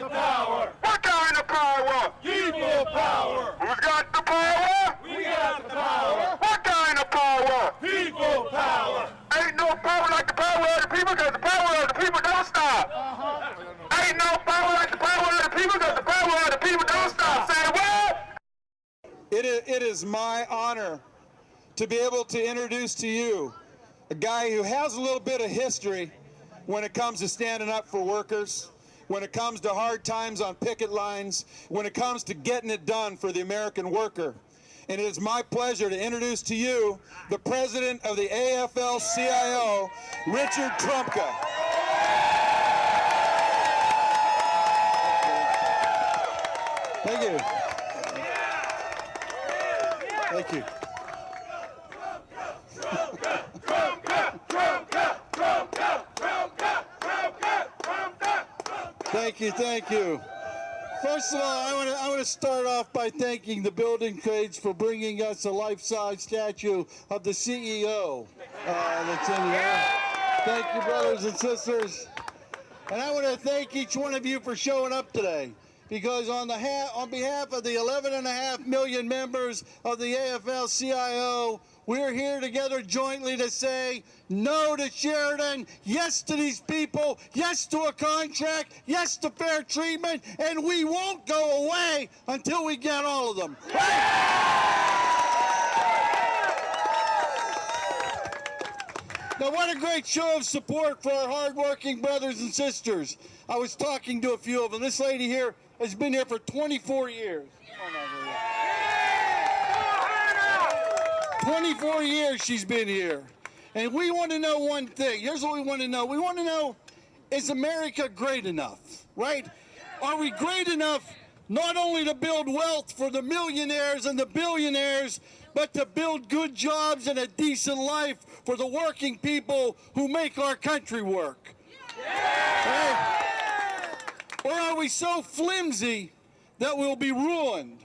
the power? What kind of power? People power. Who's got the power? We got the power. What kind of power? People power. Ain't no power like the power of the people, because the power of the people don't stop. Ain't no power like the power of the people, because the power of the people don't stop. Say what? It is my honor to be able to introduce to you a guy who has a little bit of history when it comes to standing up for workers, when it comes to hard times on picket lines, when it comes to getting it done for the American worker. And it is my pleasure to introduce to you the president of the AFL-CIO, Richard Trumka. Thank you. Thank you. Thank you, thank you. First of all, I want to start off by thanking the building trades for bringing us a life-size statue of the CEO that's in here. Thank you, brothers and sisters. And I want to thank each one of you for showing up today, because on behalf of the 11.5 million members of the AFL-CIO, we're here together jointly to say no to Sheraton, yes to these people, yes to a contract, yes to fair treatment, and we won't go away until we get all of them. Now, what a great show of support for our hardworking brothers and sisters. I was talking to a few of them. This lady here has been here for 24 years. 24 years she's been here. And we want to know one thing. Here's what we want to know. We want to know, is America great enough, right? Are we great enough not only to build wealth for the millionaires and the billionaires, but to build good jobs and a decent life for the working people who make our country work? Right? Or are we so flimsy that we'll be ruined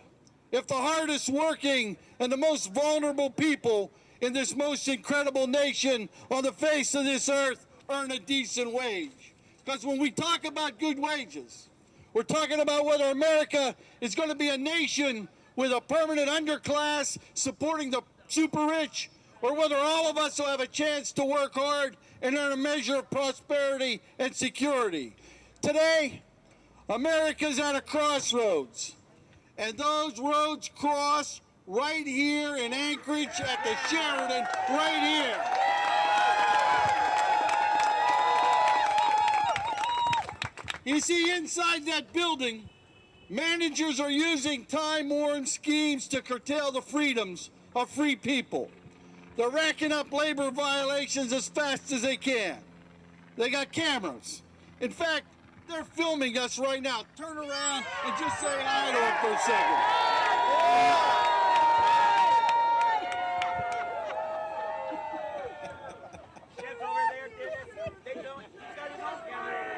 if the hardest working and the most vulnerable people in this most incredible nation on the face of this earth earn a decent wage? Because when we talk about good wages, we're talking about whether America is going to be a nation with a permanent underclass supporting the super rich, or whether all of us will have a chance to work hard and earn a measure of prosperity and security. Today, America's at a crossroads, and those roads cross right here in Anchorage at the Sheraton, right here. You see, inside that building, managers are using time-worn schemes to curtail the freedoms of free people. They're racking up labor violations as fast as they can. They got cameras. In fact, they're filming us right now. Turn around and just say hi to them for a second.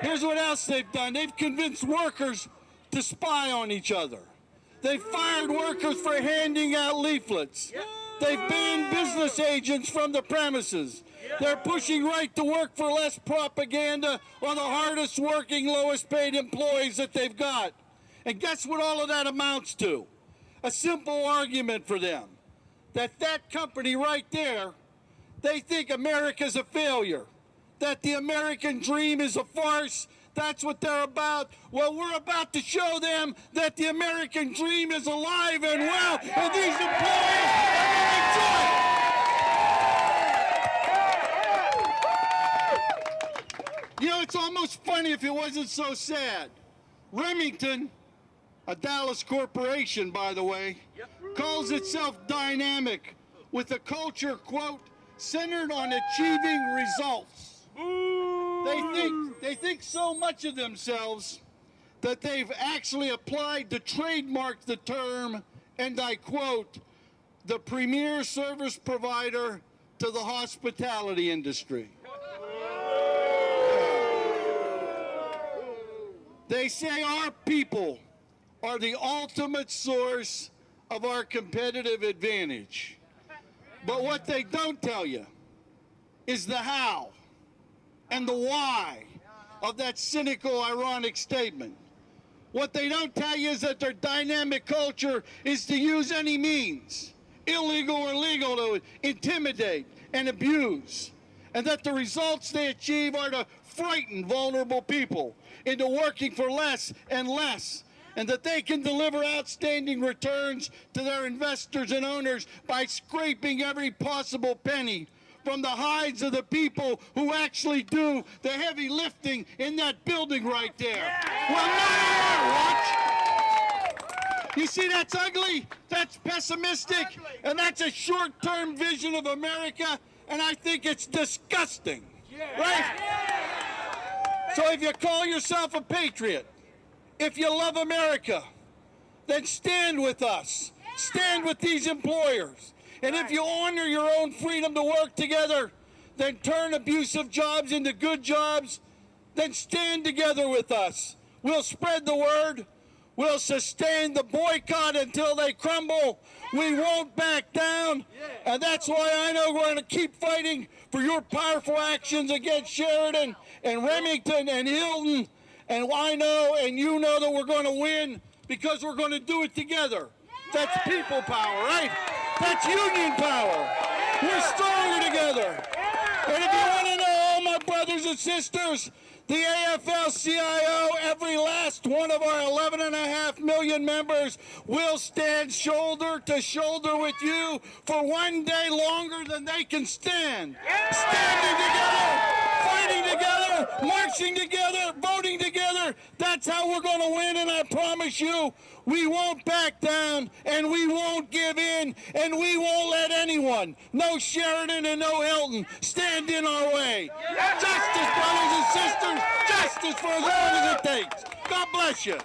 Here's what else they've done. They've convinced workers to spy on each other. They've fired workers for handing out leaflets. They've banned business agents from the premises. They're pushing right to work for less propaganda on the hardest working, lowest paid employees that they've got. And guess what all of that amounts to? A simple argument for them. That company right there, they think America's a failure. That the American dream is a farce. That's what they're about. Well, we're about to show them that the American dream is alive and well, and these employees are going to enjoy it. You know, it's almost funny if it wasn't so sad. Remington, a Dallas corporation, by the way, calls itself dynamic, with a culture, quote, centered on achieving results. They think so much of themselves that they've actually applied to trademark the term, and I quote, the premier service provider to the hospitality industry. They say our people are the ultimate source of our competitive advantage. But what they don't tell you is the how and the why of that cynical, ironic statement. What they don't tell you is that their dynamic culture is to use any means, illegal or legal, to intimidate and abuse, and that the results they achieve are to frighten vulnerable people into working for less and less, and that they can deliver outstanding returns to their investors and owners by scraping every possible penny from the hides of the people who actually do the heavy lifting in that building right there. Well, not our watch. You see, that's ugly, that's pessimistic, and that's a short-term vision of America, and I think it's disgusting, right? So if you call yourself a patriot, if you love America, then stand with us. Stand with these employers. And if you honor your own freedom to work together, then turn abusive jobs into good jobs, then stand together with us. We'll spread the word. We'll sustain the boycott until they crumble. We won't back down. And that's why I know we're going to keep fighting for your powerful actions against Sheraton and Remington and Hilton. And I know and you know that we're going to win because we're going to do it together. That's people power, right? That's union power. We're stronger together. And if you want to know, all my brothers and sisters, the AFL-CIO, every last one of our 11.5 million members will stand shoulder to shoulder with you for one day longer than they can stand. Standing together, fighting together, marching together, voting together. That's how we're going to win, and I promise you, we won't back down, and we won't give in, and we won't let anyone, no Sheraton and no Hilton, stand in our way. Justice, brothers and sisters, justice for as long as it takes. God bless you.